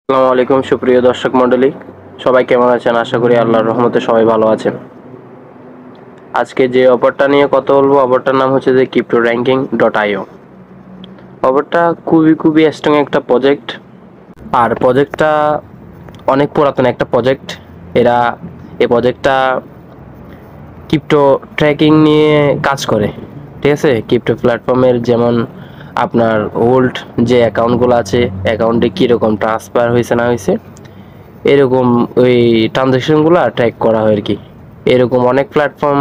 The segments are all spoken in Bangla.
আসসালামু আলাইকুম সুপ্রিয় দর্শক মণ্ডলী, সবাই কেমন আছেন? আশা করি আল্লাহর রহমতে সবাই ভালো আছেন। আজকে যে অফারটা নিয়ে কথা বলবো, অফারটার নাম হচ্ছে যে cryptoranking.io। অফারটা খুবই স্ট্রং একটা প্রজেক্ট, আর প্রজেক্টটা অনেক পুরাতন একটা প্রজেক্ট। এরা এই প্রজেক্টটা ক্রিপ্টো ট্র্যাকিং নিয়ে কাজ করে, ঠিক আছে। ক্রিপ্টো প্ল্যাটফর্মের যেমন আপনার হোল্ড যে অ্যাকাউন্টগুলো আছে, অ্যাকাউন্টে কীরকম ট্রান্সফার হয়েছে না হয়েছে, এরকম ওই ট্রানজ্যাকশনগুলো ট্র্যাক করা হয় আর কি। এরকম অনেক প্ল্যাটফর্ম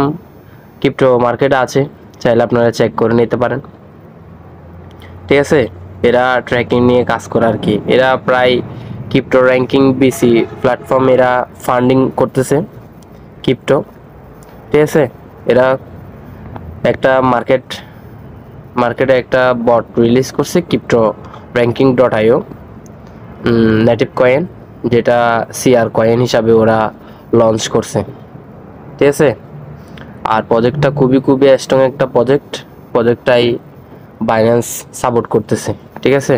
ক্রিপ্টো মার্কেটে আছে, চাইলে আপনারা চেক করে নিতে পারেন, ঠিক আছে। এরা ট্র্যাকিং নিয়ে কাজ করে আর কি। এরা প্রায় ক্রিপ্টো র্যাঙ্কিং বিসি প্ল্যাটফর্ম এরা ফান্ডিং করতেছে ক্রিপ্টো, ঠিক আছে। এরা একটা মার্কেটে একটা বট রিলিজ করছে, ক্রিপ্টো র্যাঙ্কিং.io নেটিভ কয়েন, যেটা সিআর কয়েন হিসাবে ওরা লঞ্চ করছে, ঠিক আছে। আর প্রজেক্টটা খুবই স্ট্রং একটা প্রজেক্টটাই বাইন্যান্স সাপোর্ট করতেছে, ঠিক আছে।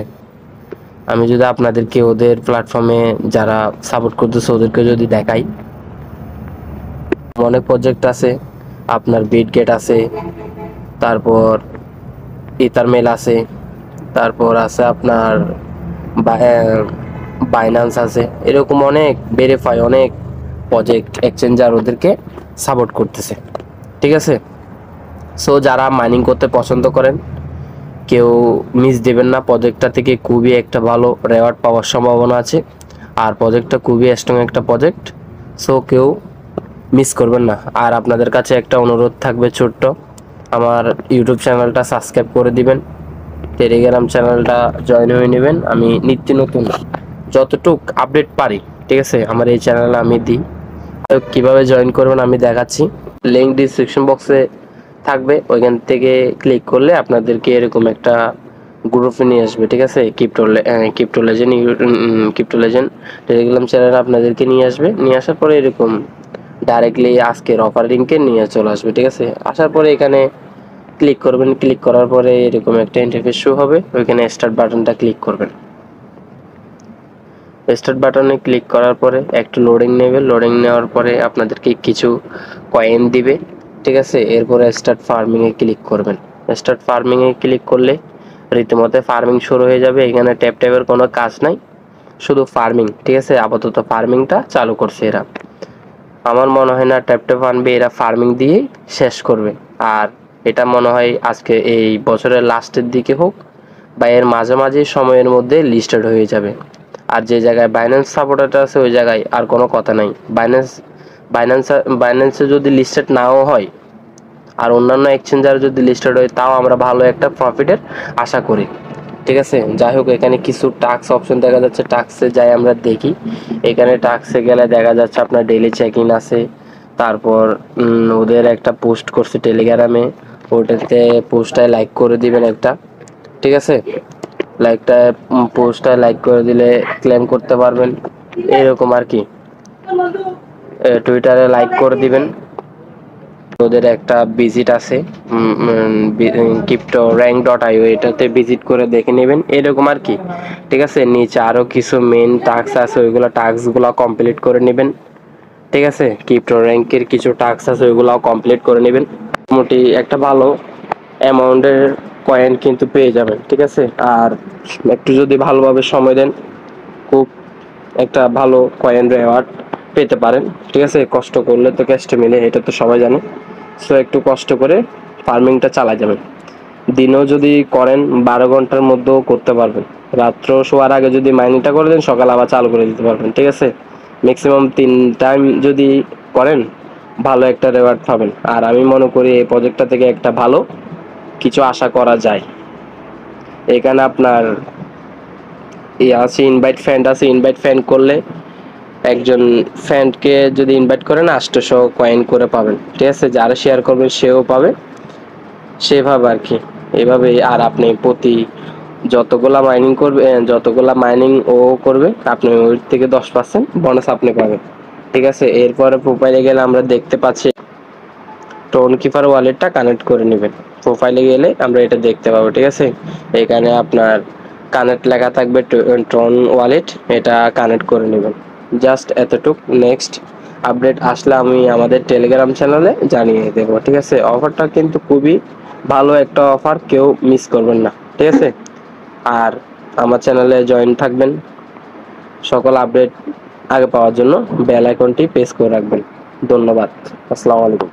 আমি যদি আপনাদেরকে ওদের প্ল্যাটফর্মে যারা সাপোর্ট করতেছে ওদেরকে যদি দেখাই, অনেক প্রজেক্ট আছে। আপনার বিটগেট আছে, তারপর ইথারমেল আছে, তারপর আছে আপনার বাইন্যান্স আছে। এরকম অনেক ভেরিফাই অনেক প্রজেক্ট এক্সচেঞ্জার ওদেরকে সাপোর্ট করতেছে, ঠিক আছে। সো যারা মাইনিং করতে পছন্দ করেন, কেউ মিস দেবেন না। প্রজেক্টটা থেকে খুবই একটা ভালো রেওয়ার্ড পাওয়ার সম্ভাবনা আছে, আর প্রজেক্টটা খুবই স্ট্রং একটা প্রজেক্ট। সো কেউ মিস করবেন না। আর আপনাদের কাছে একটা অনুরোধ থাকবে ছোট্ট, আমার ইউটিউব চ্যানেলটা সাবস্ক্রাইব করে দিবেন, টেলিগ্রাম চ্যানেলটা জয়েন হয়ে নেবেন। আমি নিত্য নতুন যতটুক আপডেট পারি, ঠিক আছে, আমার এই চ্যানেলে আমি দিই। কিভাবে জয়েন করবেন আমি দেখাচ্ছি, লিঙ্ক ডিসক্রিপশন বক্সে থাকবে, ওইখান থেকে ক্লিক করলে আপনাদেরকে এরকম একটা গ্রুপে নিয়ে আসবে, ঠিক আছে। ক্রিপ্টো লেজেন্ড টেলিগ্রাম চ্যানেলে আপনাদেরকে নিয়ে আসবে। নিয়ে আসার পরে এরকম ডাইরেক্টলি আজকের অফার লিঙ্কে নিয়ে চলে আসবে, ঠিক আছে। আসার পরে এখানে ক্লিক করবেন, ক্লিক করার পরে এরকম একটা ইন্টারফেস শো হবে, ওইখানে স্টার্ট বাটনটা ক্লিক করবেন। স্টার্ট বাটনে ক্লিক করার পরে একটু লোডিং নেবে, লোডিং নেওয়ার পরে আপনাদেরকে কিছু কয়েন দিবে, ঠিক আছে। এরপরে স্টার্ট ফার্মিংয়ে ক্লিক করবেন। স্টার্ট ফার্মিংয়ে ক্লিক করলে রীতিমতো ফার্মিং শুরু হয়ে যাবে। এখানে ট্যাপের কোনো কাজ নাই, শুধু ফার্মিং, ঠিক আছে। আপাতত ফার্মিংটা চালু করছে এরা। আমার মনে হয় না ট্যাপ আনবে, এরা ফার্মিং দিয়েই শেষ করবে। আর এটা মনে হয় আজকে এই বছরের লাস্টের দিকে হোক বা এর মাঝামাঝি সময়ের মধ্যে লিস্টেড হয়ে যাবে। আর যে জায়গায় বাইন্যান্স সাপোর্টারটা আছে ওই জায়গায় আর কোনো কথা নাই। বাইন্যান্সে যদি লিস্টেড নাও হয় আর অন্যান্য এক্সচেঞ্জার যদি লিস্টেড হয়, তাও আমরা ভালো একটা প্রফিটের আশা করি, ঠিক আছে। যাই হোক, এখানে কিছু টাস্ক অপশন দেখা যাচ্ছে, টাস্কে যাই আমরা দেখি। এখানে টাস্কে গেলে দেখা যাচ্ছে আপনার ডেইলি চেক ইন আছে, তারপর ওদের একটা পোস্ট করছে টেলিগ্রামে, ওটাতে পোস্টটায় লাইক করে দিবেন একটা, ঠিক আছে। পোস্টটায় লাইক করে দিলে ক্লেম করতে পারবেন, এরকম আর কি। টুইটারে লাইক করে দিবেন। ওদের একটা ভিজিট আছে cryptorank.io, এটাতে ভিজিট করে দেখে নেবেন, এরকম আর কি, ঠিক আছে। নিচে আরো কিছু মেইন টাস্ক আছে, ওইগুলো টাস্কগুলো কমপ্লিট করে নেবেন, ঠিক আছে। ক্রিপ্টো র্যাঙ্কের কিছু টাস্ক আছে, ওইগুলাও কমপ্লিট করে নেবেন। মোটামুটি একটা ভালো অ্যামাউন্টের কয়েন কিন্তু পেয়ে যাবেন, ঠিক আছে। আর একটু যদি ভালোভাবে সময় দেন, খুব একটা ভালো কয়েন রেওয়ার্ড পেতে পারেন, ঠিক আছে। কষ্ট করলে তো ক্যাশটা মিলে, এটা তো সবাই জানে। সো একটু কষ্ট করে ফার্মিংটা চালা যাবেন। দিনেও যদি করেন 12 ঘন্টার মধ্যেও করতে পারবেন। রাত্র শোয়ার আগে যদি মাইনিংটা করে দেন, সকালে আবার চালু করে দিতে পারবেন, ঠিক আছে। ম্যাক্সিমাম 3 টাইম যদি করেন, ভালো একটা রেওয়ার্ড পাবেন। আর আমি মনে করি এই প্রজেক্টটা থেকে একটা ভালো কিছু আশা করা যায়। এখানে আপনার আছে ইনভাইট ফ্রেন্ড আছে, ইনভাইট ফ্রেন্ড করলে একজন ফ্রেন্ডকে যদি ইনভাইট করেন 800 কয়েন করে পাবেন, ঠিক আছে। যারা শেয়ার করবেন সেও পাবে, সেভাবে আর কি, এভাবে। আর আপনি প্রতি যতগুলা মাইনিং ও করবে, আপনি ওই থেকে 10% বোনাস আপনি পাবেন, ঠিক আছে। এরপরে প্রোফাইলে গেলে আমরা দেখতে পাচ্ছি টোন কিপার ওয়ালেটটা কানেক্ট করে নেবেন। প্রোফাইলে গেলে আমরা এটা দেখতে পাবো, ঠিক আছে। এখানে আপনার কানেক্ট লেখা থাকবে ট্রন ওয়ালেট, এটা কানেক্ট করে নেবেন। জাস্ট এতটুক। নেক্সট আপডেট আসলে আমি আমাদের টেলিগ্রাম চ্যানেলে জানিয়ে দেবো, ঠিক আছে? অফারটা কিন্তু খুবই ভালো একটা অফার, কেউ মিস করবেন না, ঠিক আছে? আর আমার চ্যানেলে জয়েন থাকবেন, সকল আপডেট আগে পাওয়ার জন্য বেল আইকনটি প্রেস করে রাখবেন। ধন্যবাদ। আসসালামু আলাইকুম।